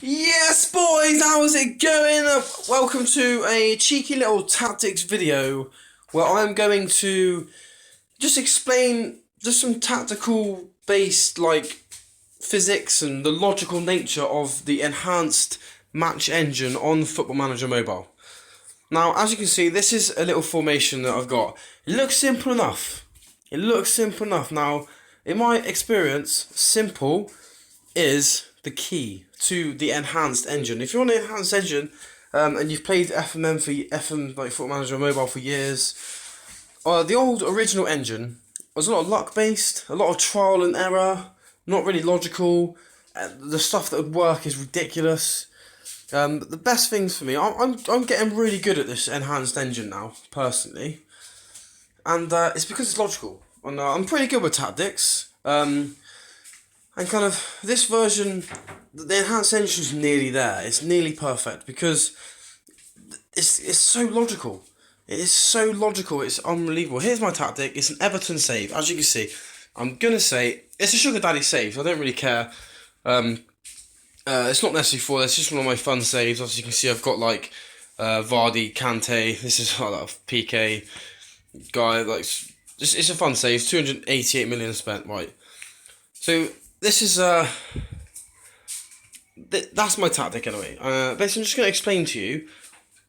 Yes, boys, how's it going? Welcome to a cheeky little tactics video where I'm going to just explain just some tactical based physics and the logical nature of the enhanced match engine on Football Manager Mobile. Now, as you can see, this is a little formation that I've got. It looks simple enough. Now, in my experience, simple is the key to the enhanced engine. If you're on an enhanced engine and you've played FM like Football Manager Mobile for years, the old original engine was a lot of luck based, a lot of trial and error, not really logical. The stuff that would work is ridiculous. But the best things for me, I'm getting really good at this enhanced engine now, personally, and it's because it's logical. And I'm pretty good with tactics. And kind of this version, the enhanced engine is nearly there. It's nearly perfect because it's so logical. It is so logical. It's unbelievable. Here's my tactic. It's an Everton save. As you can see, I'm gonna say it's a sugar daddy save. I don't really care. It's not necessarily for this. It's just one of my fun saves. As you can see, I've got Vardy, Kante. This is like a PK guy. It's a fun save. 288 million spent. Right. So this is that's my tactic anyway. Basically, I'm just going to explain to you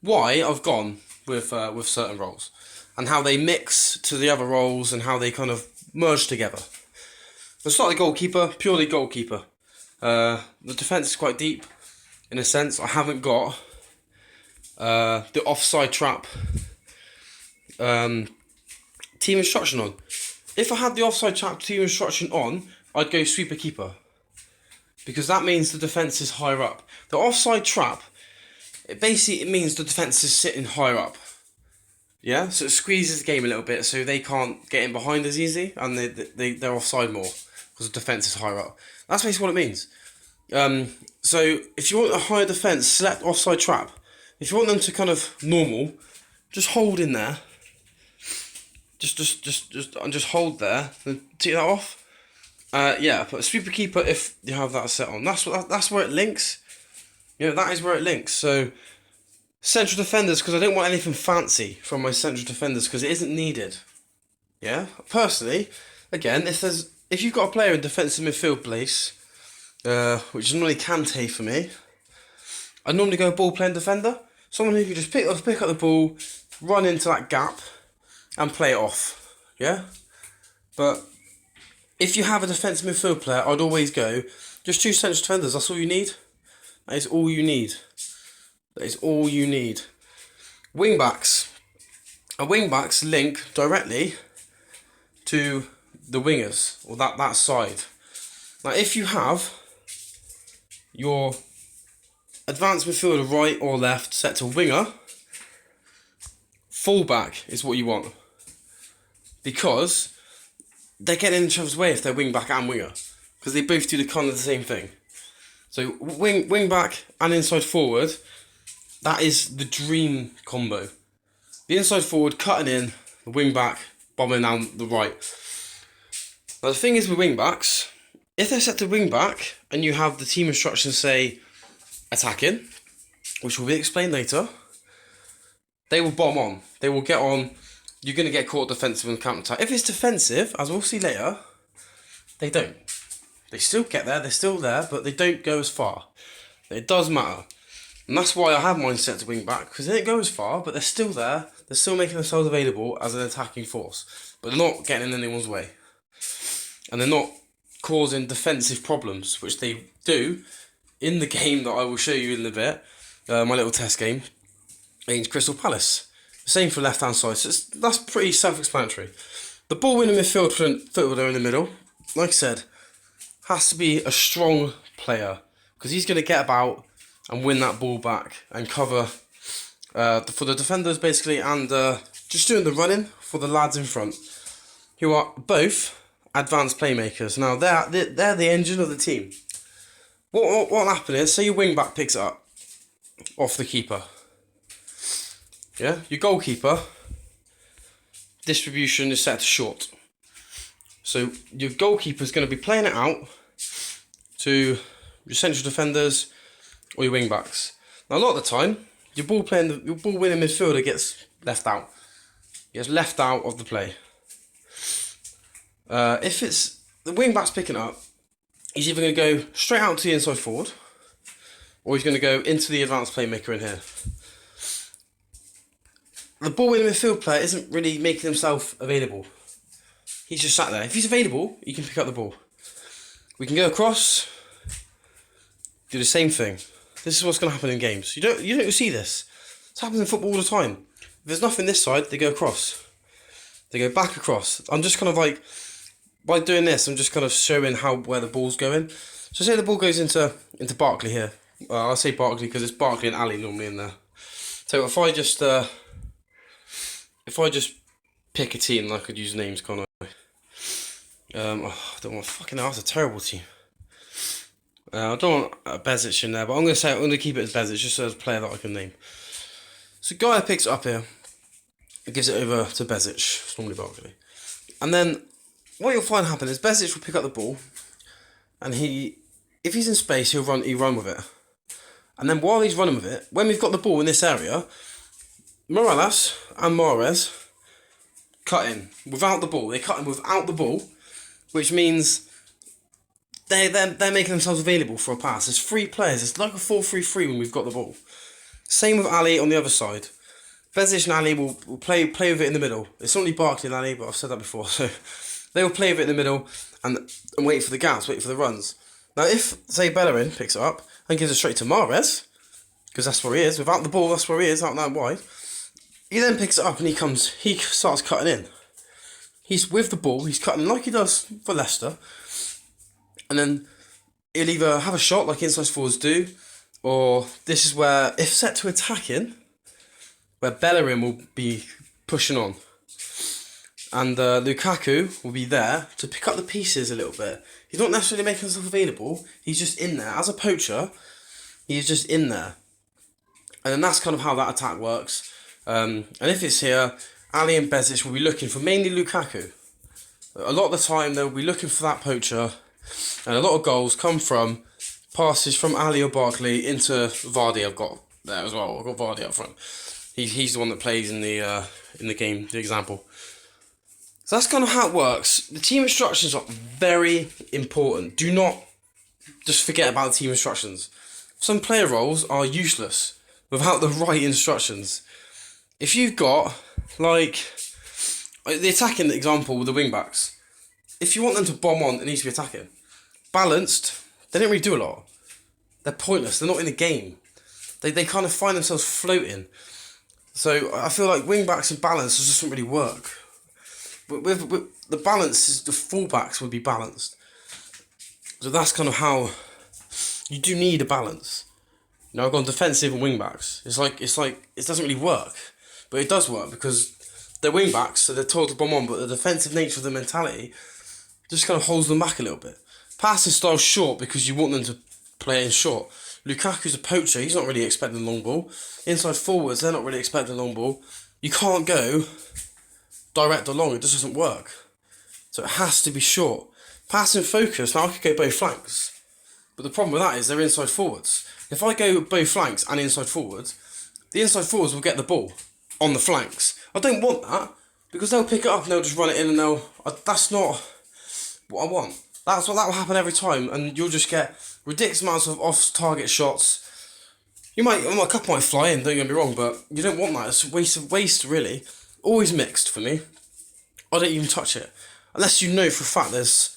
why I've gone with certain roles and how they mix to the other roles and how they kind of merge together. Let's start with goalkeeper, purely goalkeeper. The defense is quite deep in a sense. I haven't got the offside trap team instruction on. If I had the offside trap team instruction on, I'd go sweeper keeper, because that means the defence is higher up. The offside trap, it means the defence is sitting higher up. Yeah, so it squeezes the game a little bit, so they can't get in behind as easy, and they're offside more because the defence is higher up. That's basically what it means. So if you want a higher defence, select offside trap. If you want them to kind of normal, just hold in there. Just hold there. Then take that off. Put sweeper keeper if you have that set on. That's where it links. That is where it links. So central defenders, because I don't want anything fancy from my central defenders because it isn't needed. Yeah, personally, again, if you've got a player in defensive midfield place, which is normally Kante for me, I normally go ball playing defender. Someone who can just pick up the ball, run into that gap, and play it off. Yeah, but if you have a defensive midfield player, I'd always go just two central defenders. That's all you need. That is all you need. Wing backs. Wing backs link directly to the wingers, or that side. Now, if you have your advanced midfielder right or left set to winger, fullback is what you want, because they're getting in each other's way if they're wing back and winger, because they both do the same thing. So wing back and inside forward, that is the dream combo. The inside forward cutting in, the wing back bombing down the right. Now the thing is with wing backs, if they're set to wing back and you have the team instructions say attacking, which will be explained later, they will bomb on. They will get on. You're going to get caught defensive and counter attack. If it's defensive, as we'll see later, they don't. They still get there, they're still there, but they don't go as far. It does matter. And that's why I have mine set to wing back, because they don't go as far, but they're still there. They're still making themselves available as an attacking force. But they're not getting in anyone's way. And they're not causing defensive problems, which they do in the game that I will show you in a bit. My little test game against Crystal Palace. Same for left-hand side, so that's pretty self-explanatory. The ball-winning midfielder in the middle, like I said, has to be a strong player, because he's going to get about and win that ball back and cover for the defenders, basically, and just doing the running for the lads in front, who are both advanced playmakers. Now, they're the engine of the team. What will happen is, say your wing-back picks it up off the keeper. Yeah, your goalkeeper distribution is set to short. So your goalkeeper is going to be playing it out to your central defenders or your wing backs. Now a lot of the time, your ball winning midfielder gets left out. Gets left out of the play. If it's the wing back's picking up, he's either going to go straight out to the inside forward, or he's going to go into the advanced playmaker in here. The ball winning midfield player isn't really making himself available. He's just sat there. If he's available, he can pick up the ball. We can go across, do the same thing. This is what's going to happen in games. You don't see this. This happens in football all the time. If there's nothing this side, they go across. They go back across. I'm just kind of like, by doing this, I'm just kind of showing where the ball's going. So say the ball goes into Barkley here. I'll say Barkley because it's Barkley and Ali normally in there. So if I just pick a team, I could use names, can't I? I don't want fucking hell, that's a terrible team. I don't want Bezic in there, but I'm going to keep it as Bezic just as a player that I can name. So guy picks it up here, gives it over to Bezic, it's normally Barkley. And then what you'll find happen is Bezic will pick up the ball, and if he's in space, he'll run with it. And then while he's running with it, when we've got the ball in this area, Morales and Mahrez cut in without the ball. They cut in without the ball, which means they're making themselves available for a pass. There's 3 players. It's like a 4-3-3 when we've got the ball. Same with Ali on the other side. Bezic and Ali will play with it in the middle. It's only Barkley and Ali, but I've said that before. So they will play with it in the middle and wait for the gaps, wait for the runs. Now if, say, Bellerin picks it up and gives it straight to Mahrez, because that's where he is, without the ball, that's where he is, out that wide. He then picks it up and he starts cutting in. He's with the ball, he's cutting like he does for Leicester. And then he'll either have a shot like inside forwards do, or this is where, if set to attacking, where Bellerin will be pushing on. And Lukaku will be there to pick up the pieces a little bit. He's not necessarily making himself available, he's just in there. As a poacher, he's just in there. And then that's kind of how that attack works. And if it's here, Ali and Bezic will be looking for mainly Lukaku. A lot of the time they'll be looking for that poacher, and a lot of goals come from passes from Ali or Barkley into Vardy. I've got there as well. I've got Vardy up front. He's the one that plays in the game, the example. So that's kind of how it works. The team instructions are very important. Do not just forget about the team instructions. Some player roles are useless without the right instructions. If you've got, like, the attacking example with the wing backs, if you want them to bomb on, it needs to be attacking. Balanced, they don't really do a lot. They're pointless. They're not in the game. They kind of find themselves floating. So I feel like wing backs and balance just doesn't really work. With the balance, is the fullbacks would be balanced. So that's kind of how you do need a balance. You know, I've gone defensive and wing backs. It's like it doesn't really work, but it does work because they're wing backs, so they're told to bomb on, but the defensive nature of the mentality just kind of holds them back a little bit. Passing style short because you want them to play in short. Lukaku's a poacher, he's not really expecting a long ball. Inside forwards, they're not really expecting a long ball. You can't go direct or long, it just doesn't work. So it has to be short. Passing focus, now I could go both flanks. But the problem with that is they're inside forwards. If I go both flanks and inside forwards, the inside forwards will get the ball on the flanks. I don't want that, because they'll pick it up and they'll just run it in and that's not what I want. That will happen every time, and you'll just get ridiculous amounts of off-target shots. A couple might fly in, don't get me wrong, but you don't want that. It's a waste, really. Always mixed for me. I don't even touch it. Unless you know for a fact there's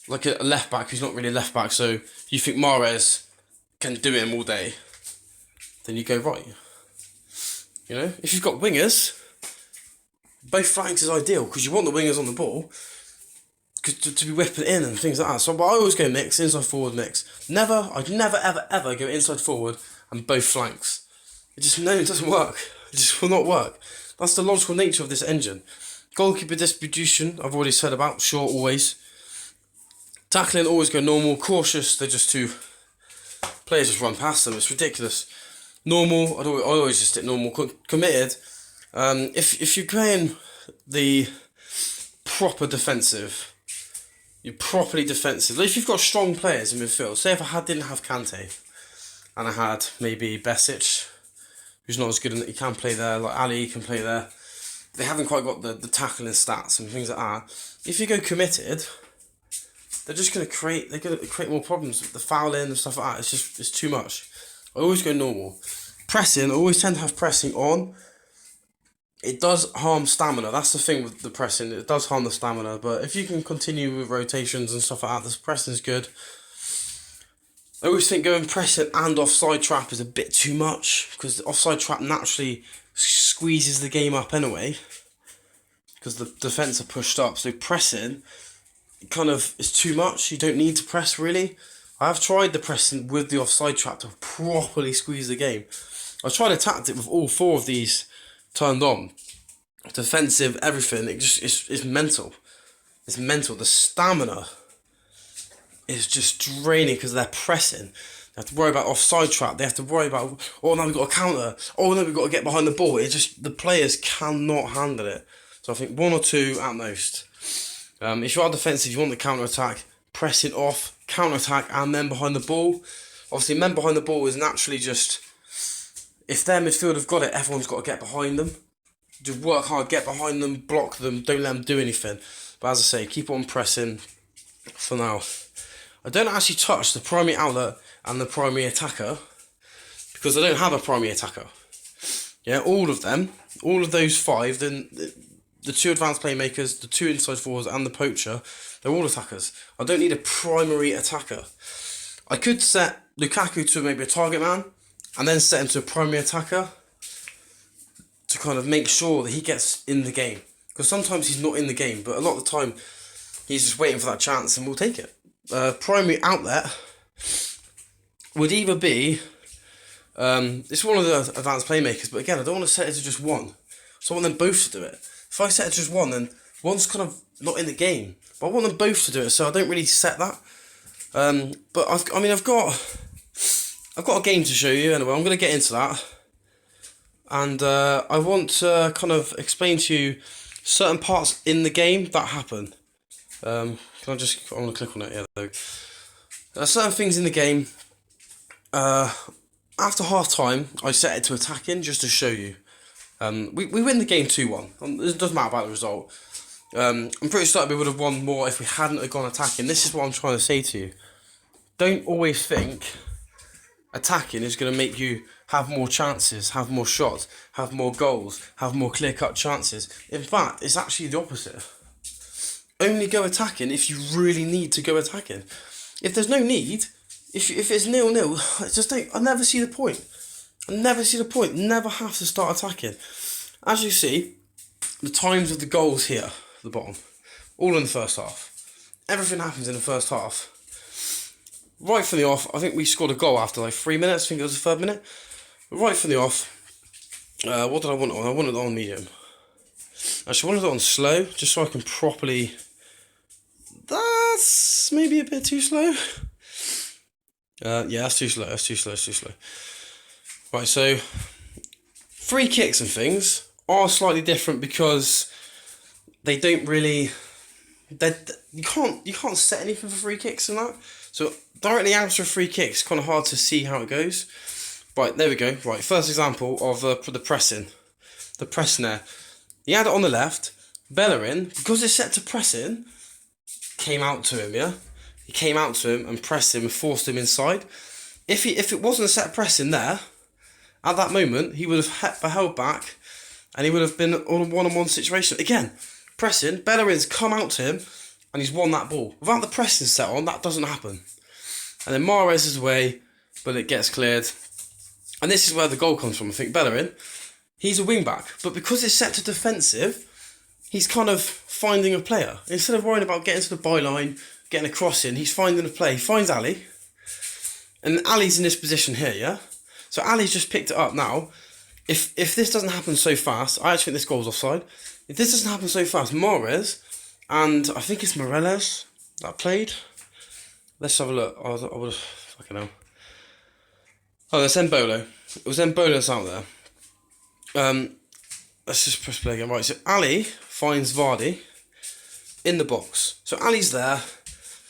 like a left-back who's not really a left-back, so you think Mahrez can do him all day, then you go right. You know, if you've got wingers, both flanks is ideal, because you want the wingers on the ball, to be whipping in and things like that. So I always go mix, inside forward mix. I'd never ever go inside forward and both flanks. It doesn't work. It just will not work. That's the logical nature of this engine. Goalkeeper distribution, I've already said about, short always. Tackling, always go normal. Cautious, they're just too... Players just run past them, it's ridiculous. Normal, I always just stick normal. Committed, if you're playing the proper defensive, you're properly defensive. Like if you've got strong players in midfield, say if I didn't have Kante, and I had maybe Besic, who's not as good, and he can play there, like Ali can play there. They haven't quite got the tackling stats and things like that. If you go committed, they're just going to create more problems. The fouling and stuff like that, it's too much. I always go normal. Pressing, I always tend to have pressing on. It does harm stamina. That's the thing with the pressing. It does harm the stamina. But if you can continue with rotations and stuff like that, this pressing's good. I always think going pressing and offside trap is a bit too much, because the offside trap naturally squeezes the game up anyway, because the defence are pushed up. So pressing kind of is too much. You don't need to press really. I have tried the pressing with the offside trap to properly squeeze the game. I tried a tactic with all 4 of these turned on. Defensive, everything. It's mental. It's mental. The stamina is just draining because they're pressing. They have to worry about offside trap. They have to worry about, oh, now we've got a counter. Oh, no, we've got to get behind the ball. It's just, the players cannot handle it. So I think 1 or 2 at most. If you are defensive, you want the counter attack, press it off, counter attack, and men behind the ball. Obviously, men behind the ball is naturally just, if their midfield have got it, everyone's got to get behind them. Just work hard, get behind them, block them, don't let them do anything. But as I say, keep on pressing for now. I don't actually touch the primary outlet and the primary attacker because I don't have a primary attacker. Yeah, all of them, all of those 5, then the 2 advanced playmakers, the 2 inside forwards, and the poacher, they're all attackers. I don't need a primary attacker. I could set Lukaku to maybe a target man, and then set him to a primary attacker to kind of make sure that he gets in the game. Because sometimes he's not in the game, but a lot of the time he's just waiting for that chance and we'll take it. Primary outlet would either be, it's one of the advanced playmakers, but again, I don't want to set it to just one. So I want them both to do it. If I set it to just one, then one's kind of not in the game. But I want them both to do it, so I don't really set that. But I've got a game to show you anyway. I'm going to get into that. And I want to kind of explain to you certain parts in the game that happen. I'm going to click on it. Yeah, there are certain things in the game. After half time, I set it to attacking just to show you. We win the game 2-1. It doesn't matter about the result. I'm pretty certain we would have won more if we hadn't have gone attacking. This is what I'm trying to say to you. Don't always think attacking is going to make you have more chances, have more shots, have more goals, have more clear-cut chances. In fact, it's actually the opposite. Only go attacking if you really need to go attacking. If there's no need, if it's 0-0, I never see the point. Never have to start attacking. As you see, the times of the goals here at the bottom, all in the first half. Everything happens in the first half. Right from the off, I think we scored a goal after like 3 minutes. I think it was the 3rd minute. Right from the off, what did I want on? I wanted it on medium. Actually, I wanted it on slow, just so I can properly... That's maybe a bit too slow. Yeah, that's too slow. Right, so free kicks and things are slightly different because they don't really... You can't set anything for free kicks and that. So directly after a free kick, it's kind of hard to see how it goes. Right, there we go. Right, first example of the pressing. The pressing there. He had it on the left. Bellerin, because it's set to pressing, came out to him, yeah? He came out to him and pressed him and forced him inside. If it wasn't a set pressing there, at that moment, he would have held back and he would have been on a one-on-one situation. Again, pressing, Bellerin's come out to him and he's won that ball. Without the pressing set on, that doesn't happen. And then Mahrez is away, but it gets cleared. And this is where the goal comes from, I think. Bellerin, he's a wing-back, but because it's set to defensive, he's kind of finding a player. Instead of worrying about getting to the byline, getting a cross in, he's finding a play. He finds Ali, and Ali's in this position here, yeah? So Ali's just picked it up now. If this doesn't happen so fast, I actually think this goal's offside. If this doesn't happen so fast, Mahrez, and I think it's Morelos that played. Let's have a look. I would have, fucking hell. Oh, that's Mbolo. It was Mbolo's out there. Let's just press play again. Right, so Ali finds Vardy in the box. So Ali's there.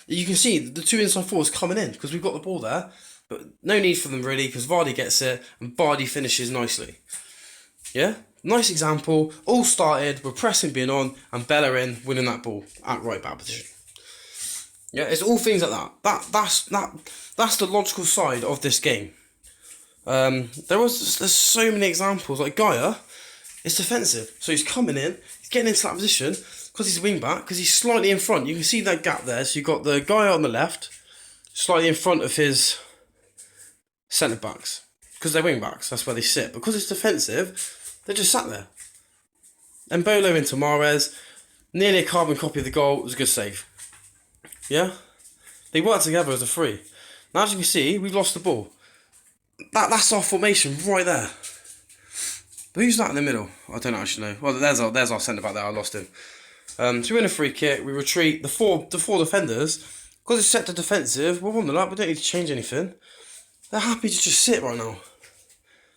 You can see the 2 inside forwards coming in because we've got the ball there. But no need for them really, because Vardy gets it and Vardy finishes nicely. Yeah? Nice example. All started with pressing being on and Bellerin winning that ball at right back position. Yeah, it's all things like that. That's the logical side of this game. There's so many examples. Like Gaia, it's defensive, so he's coming in, he's getting into that position because he's wing back, because he's slightly in front. You can see that gap there. So you've got the guy on the left, slightly in front of his centre backs, because they're wing backs. That's where they sit. Because it's defensive, they just sat there. And Bolo into Mahrez, nearly a carbon copy of the goal. It was a good save. Yeah, they work together as a three. Now, as you can see, we've lost the ball. That's our formation right there. But who's that in the middle? I don't actually know. Well, there's our centre back there. I lost him. So we win a free kick. We retreat. The four defenders, because it's set to defensive. We're 1-0 up. We don't need to change anything. They're happy to just sit right now.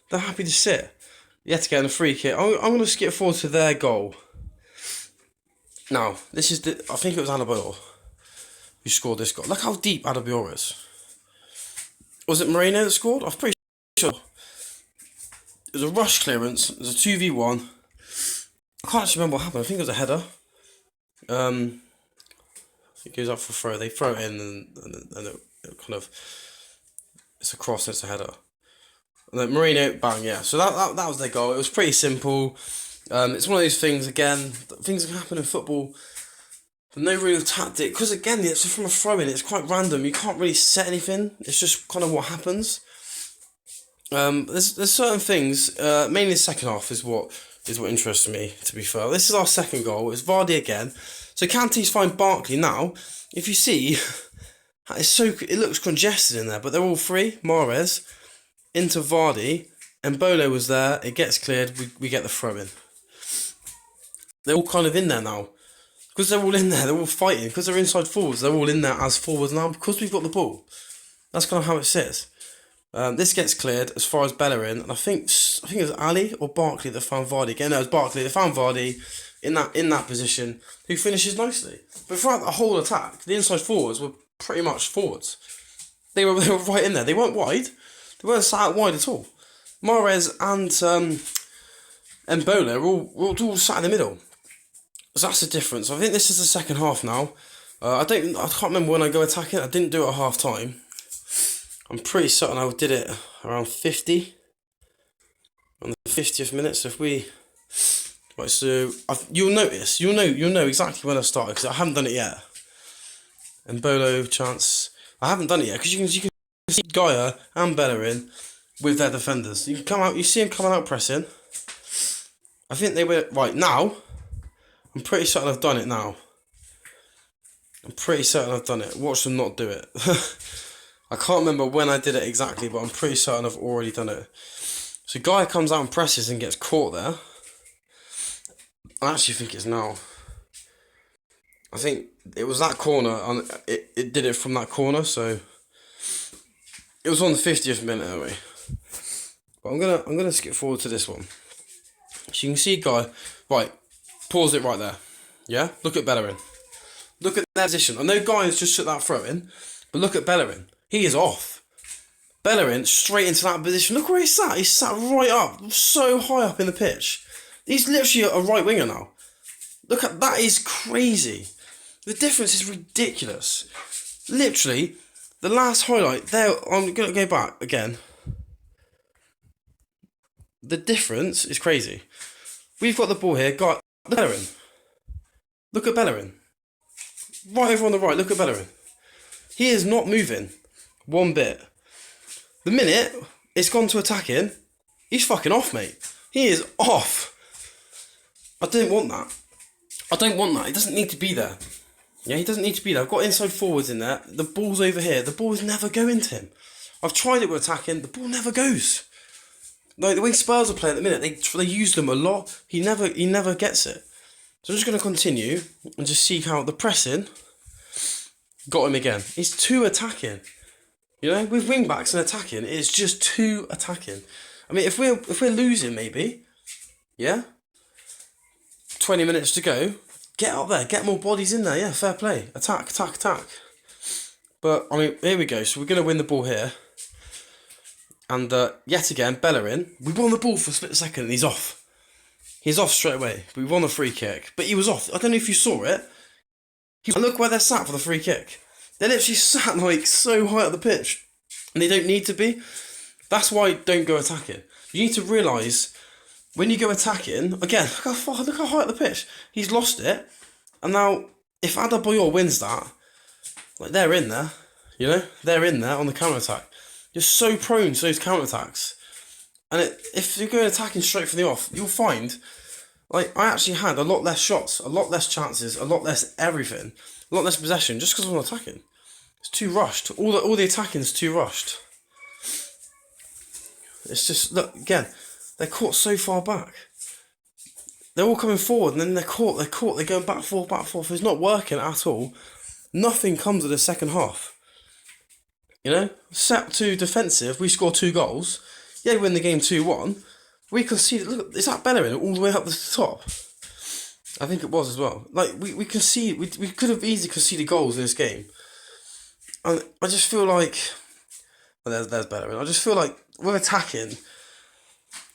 They're happy to sit. Yet to get a free kick. I'm going to skip forward to their goal. Now, this is I think it was Adebayor who scored this goal. Look how deep Adebayor is. Was it Moreno that scored? I'm pretty sure. It was a rush clearance. It was a 2v1. I can't actually remember what happened. I think it was a header. It goes up for a throw. They throw it in and it kind of... It's a cross and it's a header. And then Moreno, bang, yeah. So that was their goal. It was pretty simple. It's one of those things, again, things can happen in football. No real tactic, because again, it's from a throw-in, it's quite random, you can't really set anything, it's just kind of what happens. There's certain things, mainly the second half is what interests me, to be fair. This is our second goal, it's Vardy again. So Kante's find Barkley now. If you see, it looks congested in there, but they're all free. Mahrez, into Vardy, and Bolo was there, it gets cleared, we get the throw-in. They're all kind of in there now. Because they're all in there, they're all fighting. Because they're inside forwards, they're all in there as forwards now. Because we've got the ball. That's kind of how it sits. This gets cleared as far as Bellerin. And I think it was Ali or Barkley that found Vardy. Again, no, it was Barkley. They found Vardy in that position, who finishes nicely. But throughout the whole attack, the inside forwards were pretty much forwards. They were right in there. They weren't wide. They weren't sat out wide at all. Mahrez and Bolo were all sat in the middle. So that's the difference. I think this is the second half now. I can't remember when I go attacking. I didn't do it at half time. I'm pretty certain I did it around 50. On the 50th minute. So if we, right, so you'll know exactly when I started, because I haven't done it yet. And Bolo chance. I haven't done it yet because you can see Gaia and Bellerin with their defenders. You can come out. You see them coming out pressing. I think they were right now. I'm pretty certain I've done it now. I'm pretty certain I've done it. Watch them not do it. I can't remember when I did it exactly, but I'm pretty certain I've already done it. So Guy comes out and presses and gets caught there. I actually think it's now. I think it was that corner, and it did it from that corner, so it was on the 50th minute anyway. But I'm gonna skip forward to this one. So you can see Guy, right, pause it right there. Yeah? Look at Bellerin. Look at their position. I know Guy has just took that throw in, but look at Bellerin. He is off. Bellerin straight into that position. Look where he's sat. He's sat right up, so high up in the pitch. He's literally a right winger now. Look at that, is crazy. The difference is ridiculous. Literally, the last highlight there. I'm gonna go back again. The difference is crazy. We've got the ball here. Got Bellerin. Look at Bellerin. Right over on the right. Look at Bellerin. He is not moving one bit. The minute it's gone to attacking, he's fucking off, mate. He is off. I didn't want that. I don't want that. He doesn't need to be there. Yeah, he doesn't need to be there. I've got inside forwards in there. The ball's over here. The ball's never going to him. I've tried it with attacking. The ball never goes. Like the way Spurs are playing at the minute, they use them a lot. He never gets it. So I'm just going to continue and just see how the pressing got him again. He's too attacking. You know, with wing backs and attacking, it's just too attacking. I mean, if we're losing, maybe, yeah, 20 minutes to go, get up there, get more bodies in there. Yeah, fair play. Attack. But I mean, here we go. So we're going to win the ball here. And yet again, Bellerin, we won the ball for a split second and he's off. He's off straight away. We won a free kick, but he was off. I don't know if you saw it. And look where they're sat for the free kick. They're literally sat like so high up the pitch. And they don't need to be. That's why don't go attacking. You need to realise when you go attacking, again, look how high up the pitch. He's lost it. And now, if Adebayor wins that, like they're in there, you know? They're in there on the counter-attack. You're so prone to those counter-attacks. And if you're going attacking straight from the off, you'll find, like, I actually had a lot less shots, a lot less chances, a lot less everything, a lot less possession, just because I'm attacking. It's too rushed. All the attacking is too rushed. It's just, look, again, they're caught so far back. They're all coming forward, and then they're caught, they're going back, forth. It's not working at all. Nothing comes of the second half. You know? Set to defensive, we score 2 goals. Yeah, we win the game 2-1. We conceded, look, is that Bellerin all the way up the top? I think it was as well. Like, we conceded, we could have easily conceded goals in this game. And I just feel like, well, there's Bellerin. I just feel like with attacking,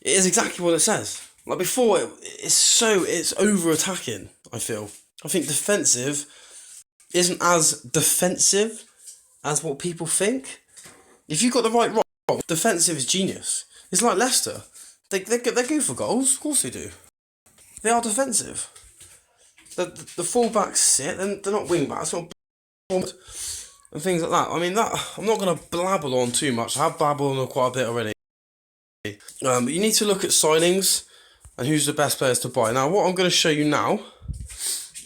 it is exactly what it says. Like before, it's over attacking. I think defensive isn't as defensive as what people think. If you've got the right role, defensive is genius. It's like Leicester. They go for goals. Of course they do. They are defensive. The fullbacks sit. They're not wing backs. Not and things like that. I mean, I'm not going to blabble on too much. I have babbled on quite a bit already. But you need to look at signings and who's the best players to buy. Now, what I'm going to show you now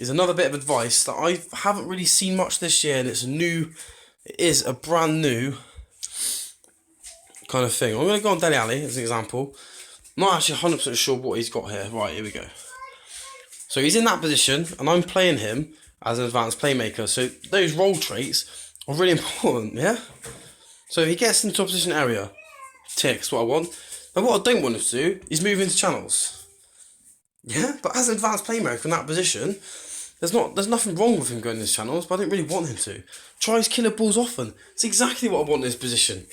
is another bit of advice that I haven't really seen much this year, and it is a brand new kind of thing. I'm going to go on Dele Alli as an example. I'm not actually 100% sure what he's got here. Right, here we go. So he's in that position, and I'm playing him as an advanced playmaker. So those role traits are really important, yeah? So he gets into opposition area. Ticks, what I want. Now what I don't want him to do is move into channels. Yeah? But as an advanced playmaker in that position, there's nothing wrong with him going into channels, but I don't really want him to. Tries killer balls often. It's exactly what I want in this position.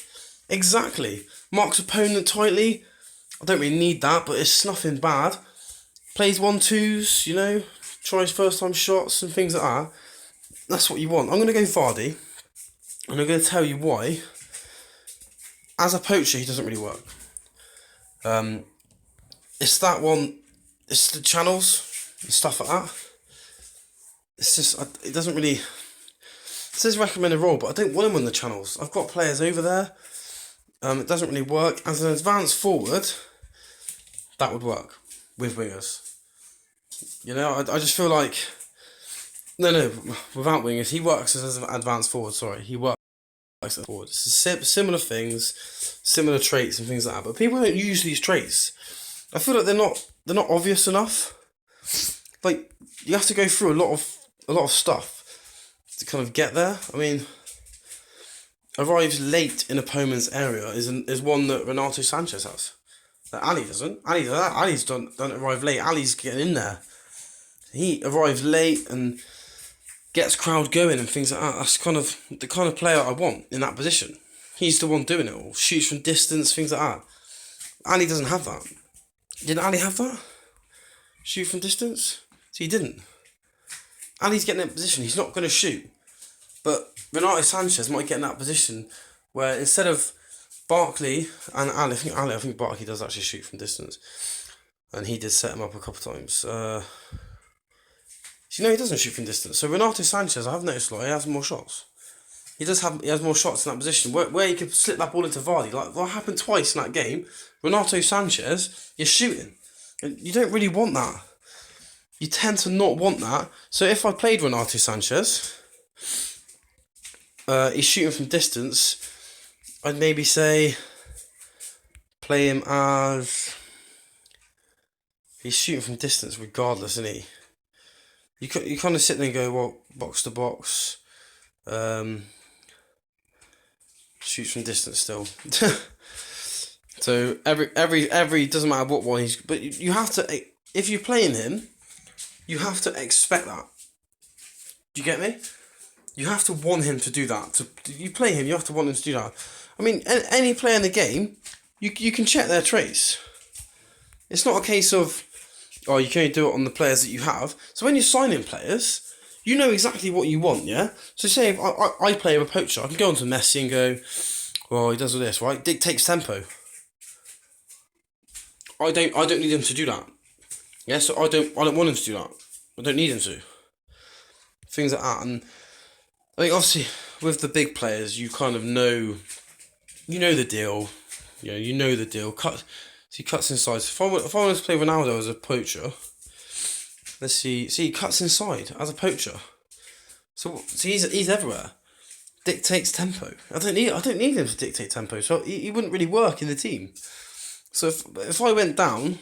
Exactly. Marks opponent tightly. I don't really need that, but it's nothing bad. Plays 1-2s, you know, tries first time shots and things like that. That's what you want. I'm going to go Vardy, and I'm going to tell you why. As a poacher, he doesn't really work. It's that one, it's the channels and stuff like that. It's just, it doesn't really, it says recommended role, but I don't want him on the channels. I've got players over there. It doesn't really work. As an advanced forward, that would work with wingers. You know, I just feel like, no, without wingers, he works as an advanced forward, he works as a forward. It's similar things, similar traits and things like that, but people don't use these traits. I feel like they're not obvious enough. Like, you have to go through a lot of stuff to kind of get there. I mean, arrives late in opponent's area is one that Renato Sanchez has. That Ali doesn't. Ali's don't arrive late. Ali's getting in there. He arrives late and gets crowd going and things like that. That's kind of the kind of player I want in that position. He's the one doing it all. Shoots from distance, things like that. Ali doesn't have that. Didn't Ali have that? Shoot from distance? So he didn't. Ali's getting in that position. He's not going to shoot. But Renato Sanchez might get in that position where instead of Barkley and Ali, I think Barkley does actually shoot from distance. And he did set him up a couple of times. He doesn't shoot from distance. So Renato Sanchez, I have noticed, like, he has more shots. He has more shots in that position where he could slip that ball into Vardy. Like what happened twice in that game. Renato Sanchez is shooting, and you don't really want that. You tend to not want that. So if I played Renato Sanchez, he's shooting from distance. I'd maybe say play him as he's shooting from distance regardless, isn't he? You kind of sit there and go, well, box to box. Shoots from distance still. So every doesn't matter what one he's, but you have to, if you're playing him, you have to expect that. Do you get me? You have to want him to do that. You play him, you have to want him to do that. I mean, any player in the game, you can check their traits. It's not a case of, oh, you can only do it on the players that you have. So when you're signing players, you know exactly what you want, yeah? So say if I play with a poacher, I can go onto Messi and go, well, he does all this, right? Dictates tempo. I don't need him to do that. Yeah, so I don't want him to do that. I don't need him to. Things like that. And I think obviously with the big players, you kind of know, you know the deal. You know the deal. He cuts inside. So if I wanted to play Ronaldo as a poacher, let's see. See, he cuts inside as a poacher. So he's everywhere. Dictates tempo. I don't need him to dictate tempo. So he wouldn't really work in the team. So if I went down,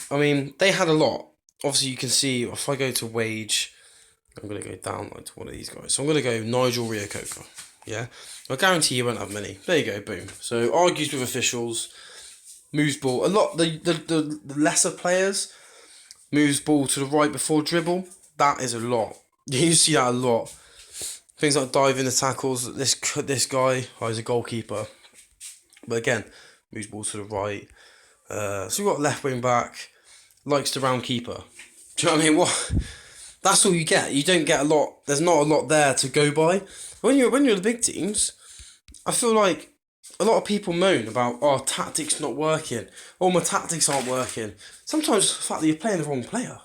I mean, they had a lot. Obviously, you can see if I go to wage, I'm going to go down like to one of these guys. So I'm going to go Nigel Reo-Coker. Yeah, I guarantee you won't have many. There you go, boom. So argues with officials, moves ball. A lot the lesser players moves ball to the right before dribble. That is a lot. You see that a lot. Things like diving the tackles. This guy, he's a goalkeeper, but again, moves ball to the right. So we've got left wing back, likes to round keeper. Do you know what I mean? What? That's all you get. You don't get a lot. There's not a lot there to go by. When you're the big teams, I feel like a lot of people moan about tactics not working. My tactics aren't working. Sometimes the fact that you're playing the wrong player.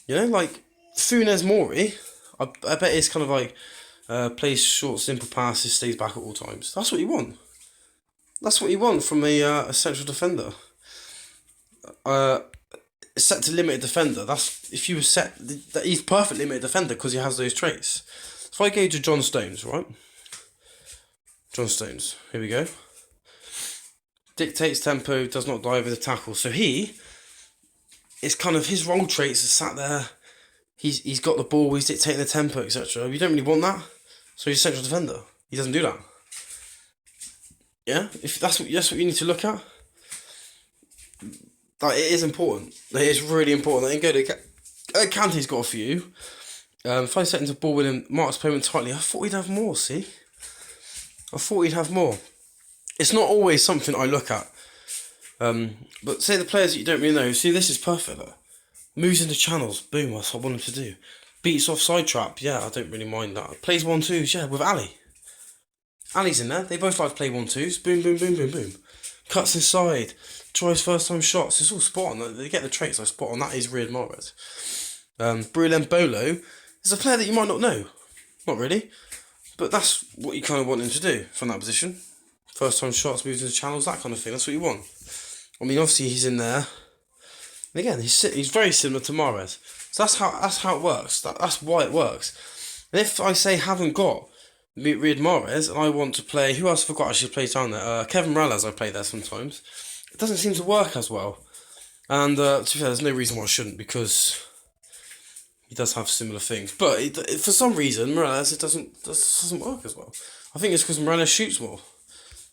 You know, like Funes Mori, I bet it's kind of like plays short, simple passes, stays back at all times. That's what you want. That's what you want from a central defender. Set to limited defender. That's if you were set. He's perfect limited defender because he has those traits. If I go to John Stones, right? John Stones. Here we go. Dictates tempo, does not dive with a tackle. So it's kind of his role traits are sat there. He's got the ball. He's dictating the tempo, etc. You don't really want that. So he's a central defender. He doesn't do that. Yeah, if that's what you need to look at. Like, it is important. It is really important. I can go to Kante's got a few. If I set into ball winning, marks payment tightly, I thought he'd have more. See, I thought he'd have more. It's not always something I look at. But say the players that you don't really know. See, this is perfect. Moves into channels. Boom. That's what I want him to do. Beats off side trap. Yeah, I don't really mind that. Plays 1-2s. Yeah, with Ali. Ali's in there. They both like to play 1-2s. Boom, boom, boom, boom, boom. Cuts inside. Tries first time shots. It's all spot on. They get the traits I spot on. That is Riyad Mahrez. Brulem Bolo is a player that you might not know. Not really. But that's what you kind of want him to do from that position. First time shots, moves into channels, that kind of thing. That's what you want. I mean, obviously he's in there. And again, he's very similar to Mahrez. So that's how it works. That's why it works. And if I say haven't got Riyad Mahrez and I want to play, who else I forgot actually plays down there? Kevin Morales, I play there sometimes. It doesn't seem to work as well. And to be fair, there's no reason why I shouldn't, because he does have similar things. But for some reason, Morales, it doesn't work as well. I think it's because Morales shoots more.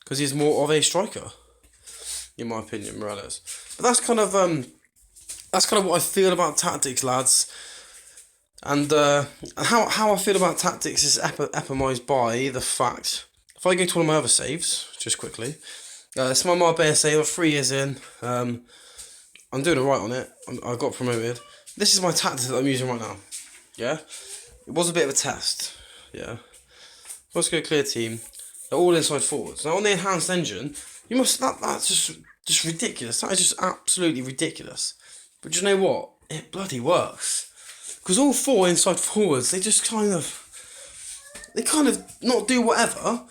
Because he's more of a striker, in my opinion, Morales. But that's kind of what I feel about tactics, lads. And how I feel about tactics is epitomized by the fact, if I go to one of my other saves, just quickly, it's my Marbella save, 3 years in, I'm doing alright on it, I got promoted. This is my tactic that I'm using right now, yeah? It was a bit of a test, yeah? Let's go clear team, they're all inside forwards. Now on the enhanced engine, that's just ridiculous, that is just absolutely ridiculous. But you know what, it bloody works. Because all 4 inside forwards, they kind of not do whatever,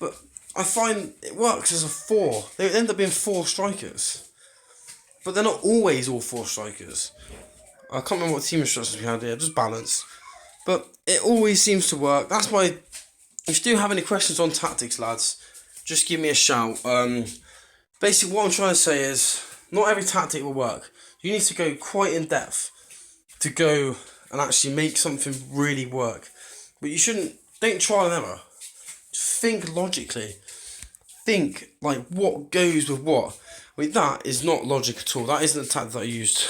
but I find it works as a 4. They end up being 4 strikers. But they're not always all 4 strikers. I can't remember what team instructions we had here, just balance. But it always seems to work. That's why, if you do have any questions on tactics, lads, just give me a shout. Basically, what I'm trying to say is, not every tactic will work. You need to go quite in depth to go and actually make something really work. But don't try and error. Just think logically. Think like what goes with what. I mean, that is not logic at all. That isn't the tactic that I used.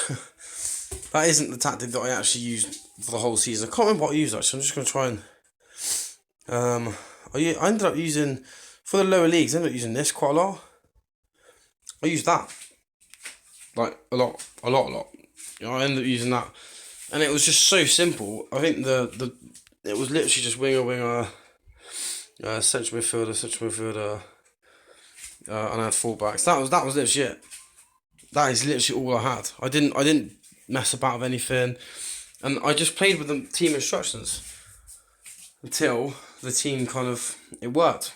That isn't the tactic that I actually used for the whole season. I can't remember what I used actually. I'm just going to try and I ended up using, for the lower leagues, I ended up using this quite a lot. I used that. Like, a lot. I ended up using that. And it was just so simple. I think it was literally just winger, central midfielder, and I had fullbacks. That was literally it. That is literally all I had. I didn't mess about with anything, and I just played with the team instructions until the team it worked.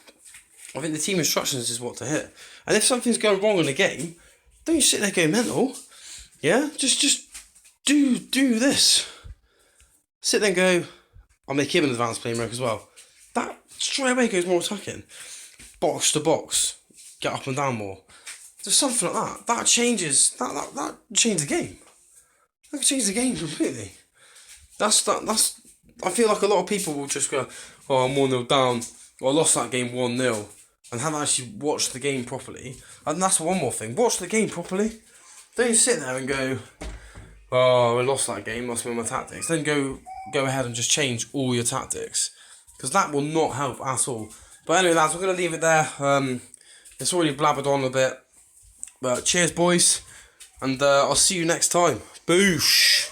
I think the team instructions is what to hit. And if something's going wrong in the game, don't sit there going mental. Yeah, just do this. Sit there and go, I'll make him an advanced playing mode as well. That straight away goes more attacking. Box to box, get up and down more. Just something like that. That changes. That changes the game. That can change the game completely. That's. I feel like a lot of people will just go, "Oh, I'm 1-0 down. Or I lost that game 1-0," and haven't actually watched the game properly. And that's one more thing. Watch the game properly. Don't sit there and go, "Oh, I lost that game. Lost me my tactics." Then go ahead and just change all your tactics, because that will not help at all. But anyway, lads, we're gonna leave it there. It's already blabbered on a bit. But cheers, boys, and I'll see you next time. Boosh!